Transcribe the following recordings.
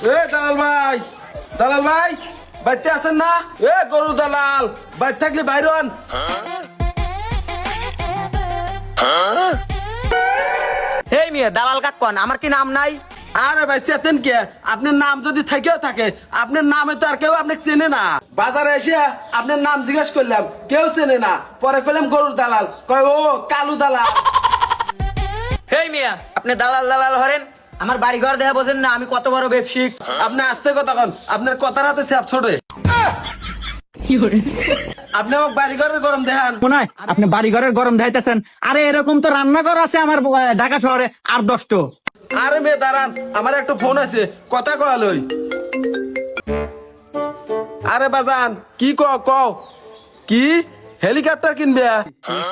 দালাল ভাই, দালাল ভাই, বাইতে আছেন না? গরু দালাল, বাইর থাকলে বাইরে হন। হেই মিয়া দালাল কাকন, আমার কি নাম নাই? আরে ভাই চেতেন কে? আপনার নাম যদি থেকেও থাকে, আপনার নামে তো আর কেউ আপনাকে চেনে না। বাজারে এসে আপনার নাম জিজ্ঞেস করলাম, কেউ চেনে না। পরে কইলাম গরুর দালাল, কয় ও কালু দালাল। হেই মিয়া, আপনি দালাল দালাল হরেন, আমার বাড়ি ঘর দেখা বোঝেন না আমি কত বড় ব্যবসায়িক। আপনি আস্তে কথা কন, আপনার কথার হাতে স্যাপ ছোটে। আপনি আমার বাড়ি ঘরের গরম দেখান। মনে হয় আপনি বাড়ি ঘরের গরম ধাইতেছেন। আরে এরকম তো রান্নাঘর আছে আমার ঢাকা শহরে আর 10টো। আরে মেয়ে দাঁড়ান, আমার একটা ফোন আছে, কথা কল ওই। আরে বাজান, কি কও কি হেলিকপ্টার কিনবে?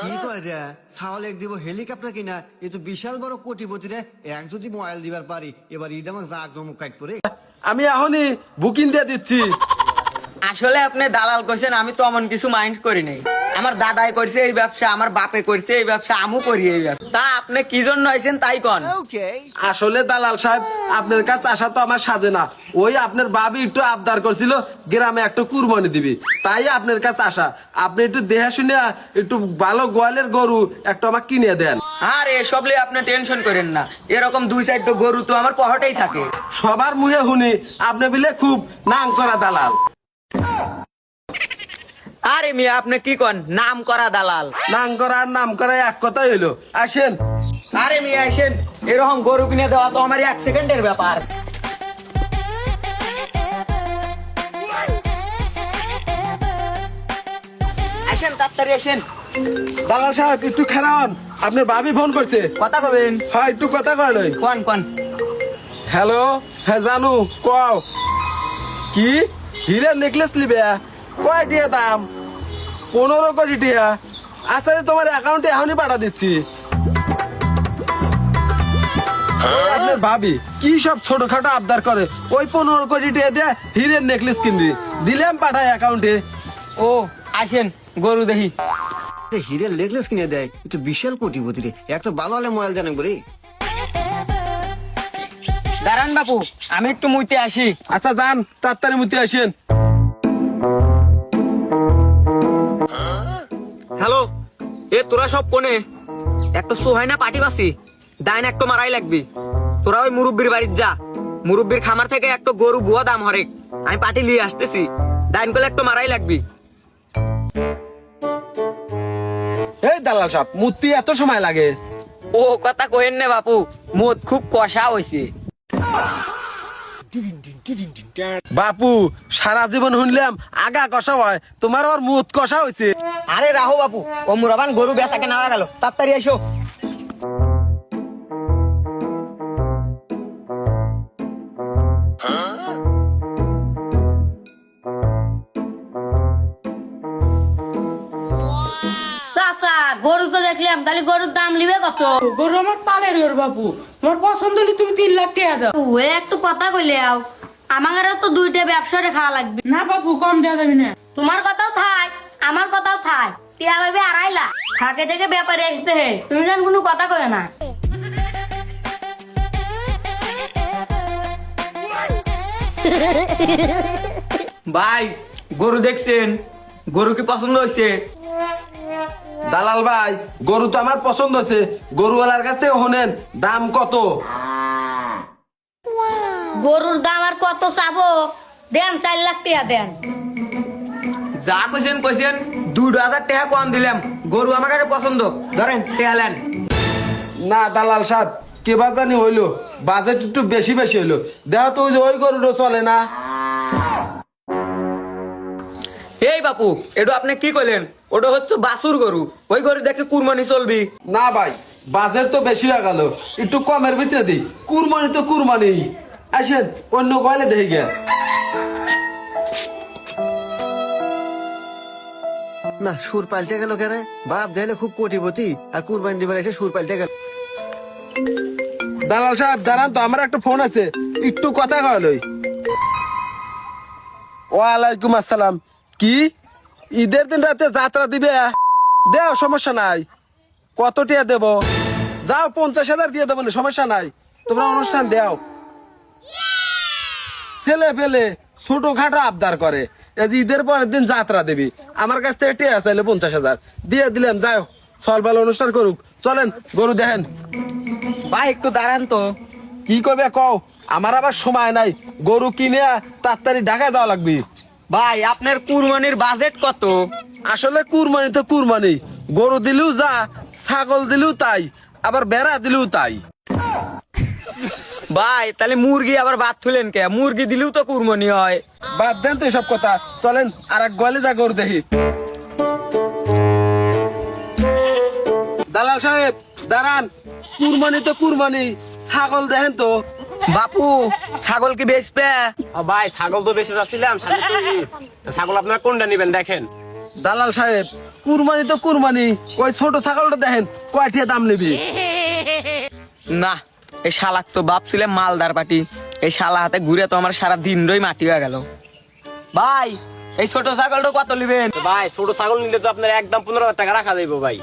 কি কয় রে ছাওয়াল এক দিব হেলিকপ্টার কিনা, এ তো বিশাল বড় কোটিপতি রে। এক যদি মোবাইল দিবার পারি, এবার ঈদ আমাকে জাগ জমক কাট পরে। আমি এখনই বুকিং দিয়ে দিচ্ছি। আসলে আপনি দালাল কইছেন, আমি তো এমন কিছু মাইন্ড করি নাই। আমার দাদাই করছে এই ব্যবসা, আমার বাপে করছে এই ব্যবসা, আমু করি এই ব্যবসা। তা আপনি কি জন্য আইছেন তাই কন। আসলে দালাল সাহেব, আপনার কাছে আসা তো আমার সাজে না। ওই আপনার বাবি একটু আবদার করছিল গ্রামে একটা কুরবানি দিবি, তাই আপনার কাছে আসা। আপনি একটু দেহা শুনে একটু ভালো গোয়ালের গরু একটা আমাকে কিনে দেন। আর এসব লিয়ে আপনি টেনশন করেন না, এরকম 2-4টা গরু তো আমার পহটেই থাকে। সবার মুহে শুনি আপনি বিলে খুব নাম করা দালাল। আরে মিয়া আপনি কি কন, নাম করা দালাল? নাম করা আর নাম করা এক কথাই হইলো। আসেন। আরে মিয়া আসেন, এরকম গরু কিনে দেওয়া তো আমার 1 সেকেন্ডের ব্যাপার। আসেন তাড়াতাড়ি আসেন। দালাল সাহেব একটু খারান, আপনার ভাবি ফোন করছে। কথা কবেন? হ্যাঁ একটু কথা কয়। কোন কোন? হ্যালো, হ্যাঁ জানু, কও কি হীরের নেকলেস নিবে? কয় টিয়া দাম? 15 কোটি টিয়া। আচ্ছা তোমার অ্যাকাউন্টে এখনই পাঠা দিচ্ছি। আপনার ভাবি কি সব ছোটখাটো আবদার করে, ওই 15 কোটি টিয়া দিয়ে হীরের নেকলেস কিনবি, দিলাম পাঠায় অ্যাকাউন্টে। ও আসেন গরু দেখি। হিরের নেকলেস কিনে দেয়, এ তো বিশাল কোটিপতি রে। একটা ভালো হলে মোবাইল জানেন বলে। দাঁড়ান বাপু, আমি একটু মুইতে আসি। আচ্ছা যান, তাড়াতাড়ি মুতি আসেন। হ্যালো, এ তোরা সব কোনে? একটা সোহাই না পাটি বাসি, ডাইন একটা মারাই লাগবি। তোরা ওই মুরব্বির বাড়ির যা, মুরব্বির খামার থেকে একটা গরু বুয়া দাম হরেক, আমি পাটি নিয়ে আসতেছি। ডাইন করলে একটা মারাই লাগবি। এই দালাল সাহেব, মুতি এত সময় লাগে? ও কথা কহেন না বাপু, মদ খুব কষা হয়েছে। বাপু সারা জীবন শুনলাম আগা কষা হয়, তোমার আবার মুত কষা হয়েছে। আরে রাহো বাপু, ও মুরাবান গরু বেচাকে নেওয়া গেল, তাড়াতাড়ি এসো। চাচা গরু তো দেখলাম, তাহলে গরুর দাম নিবে কত? গরু আমার পালের গরু বাপু, তোমার পছন্দ হলে তুমি 3 লাখ টাকা দাও। ও একটু কথা কইলে আও, আমারও তো 2টা ব্যবসারে খাওয়া লাগবে। না বাপু, কম দেওয়া যাবে না। তোমার কথাও থাক, আমার কথাও থাক। টিয়া ভাবি 2.5 লাখ থাকে থেকে ব্যাপারে আসতে হে, তুমি যেন কোনো কথা কয় না। ভাই গরু দেখছেন? গরু কি পছন্দ হয়েছে? দালাল ভাই, গরু তো আমার পছন্দ হচ্ছে, গরুওয়ালার কাছ থেকে শোনেন দাম কত। গরুর দাম আর কত চাবো? দেন 4 লাখ টাকা দেন। যা কইছেন কইছেন, 2,000 টাকা কম দিলাম। গরু আমার কাছে পছন্দ, ধরেন টাকা নেন। না দালাল সাহেব, কেবা জানি হইলো বাজেট একটু বেশি বেশি হইলো। দেখো তো ওই গরুটা চলে না। এই বাপু, এটা আপনি কি কইলেন? ওটা হচ্ছে বাসুর গরু, ওই গরু দেখে কুরবানি চলবি। না ভাই, বাজেট তো বেশি হয়ে গেল, একটু কমের ভিতরে দিই। কুরবানি তো কুরবানি। আসেন অন্য কয়লে দেখে গে। না সুর পাল্টে গেল কেন? বাপ দেখলে খুব কোটিপতি, আর কুরবানি দিবার এসে সুর পাল্টে গেল। দালাল সাহেব দাঁড়ান তো, আমার একটা ফোন আছে, একটু কথা কয়লই। ওয়ালাইকুম আসসালাম। কি ঈদের দিন রাতে যাত্রা দিবে? দেও, সমস্যা নাই। কত টিয়া দেব? যাও 50,000 দিয়ে দেবো, সমস্যা নাই, তোমরা অনুষ্ঠান দেও। ছেলে পেলে ছোটখাটো আবদার করে, এই যে ঈদের পরের দিন যাত্রা দেবি, আমার কাছ থেকে টেয়া চাইলে 50,000 দিয়ে দিলাম। যাও সলবাল অনুষ্ঠান করুক, চলেন গরু দেখেন। ভাই একটু দাঁড়ান তো। কি কবে কও, আমার আবার সময় নাই, গরু কিনে তাড়াতাড়ি ঢাকা যাওয়া লাগবে। ভাই আপনার কুরবানির বাজেট কত? আসলে কুরবানি তো কুরবানি, গরু দিলেও যা, ছাগল দিলেও তাই, আবার বেড়া দিলেও তাই। ভাই তাহলে মুরগি আবার বাদ তুলেন কে? মুরগি দিলেও তো কুরবানি হয়। বাদ দেন তো এসব কথা, চলেন আর এক গলে যা গরু দেখি। দালাল সাহেব দাঁড়ান, কুরবানি তো কুরবানি, ছাগল দেখেন তো। বাপু ছাগল কি বেচবে? ভাই ছাগল তো বেশি যাচ্ছিলাম, ছাগল আপনারা কোনটা নিবেন দেখেন। দালাল সাহেব কুরবানি তো কুরবানি, ওই ছোট ছাগলটা দেখেন কয়টিয়া দাম নিবি? না, এই শালাক তো বাপ ছিলাম মালদার পাটি, এই শালা হাতে ঘুরে তো আমার সারা দিন রই মাটি হয়ে গেল। ভাই এই ছোট ছাগলটা কত নিবেন? ভাই ছোট ছাগল নিলে তো আপনার একদম 15,000 টাকা রাখা যাইব ভাই।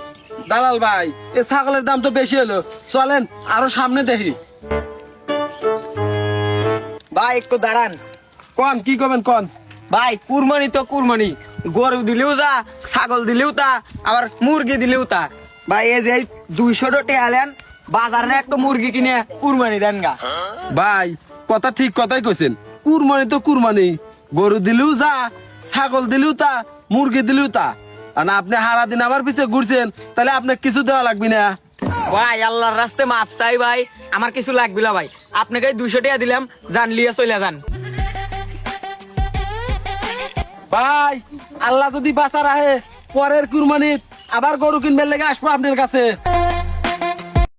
দালাল ভাই এ ছাগলের দাম তো বেশি হলো, চলেন আরো সামনে দেখি। ভাই একটু দাঁড়ান। কন কি করবেন কন? ভাই কুরবানি তো কুরবানি, গরু দিলেও যা, ছাগল দিলেও তা, আবার মুরগি দিলেও তা। ভাই এই যে 200 টাকা আলেন, বাজারে একটা মুরগি কিনে কুরবানি দেন গা। ভাই কথা ঠিক কথাই কইছেন, কুরবানি তো কুরবানি, গরু দিলেও যা, ছাগল দিলেও তা, মুরগি দিলেও তা। আর না আপনি হারা দিন আমার পিছে ঘুরছেন, তাহলে আপনার কিছু দেওয়া লাগবে না। ভাই আল্লাহর রাস্তে মাপ চাই ভাই, আমার কিছু লাগবে না ভাই, আপনাকে 200 টাকা দিলাম, যান লিয়ে চলে যান। ভাই আল্লাহ যদি বাঁচা রাখে, পরের কুরবানিত আবার গরু কিনবার লেগে আসবো আপনার কাছে।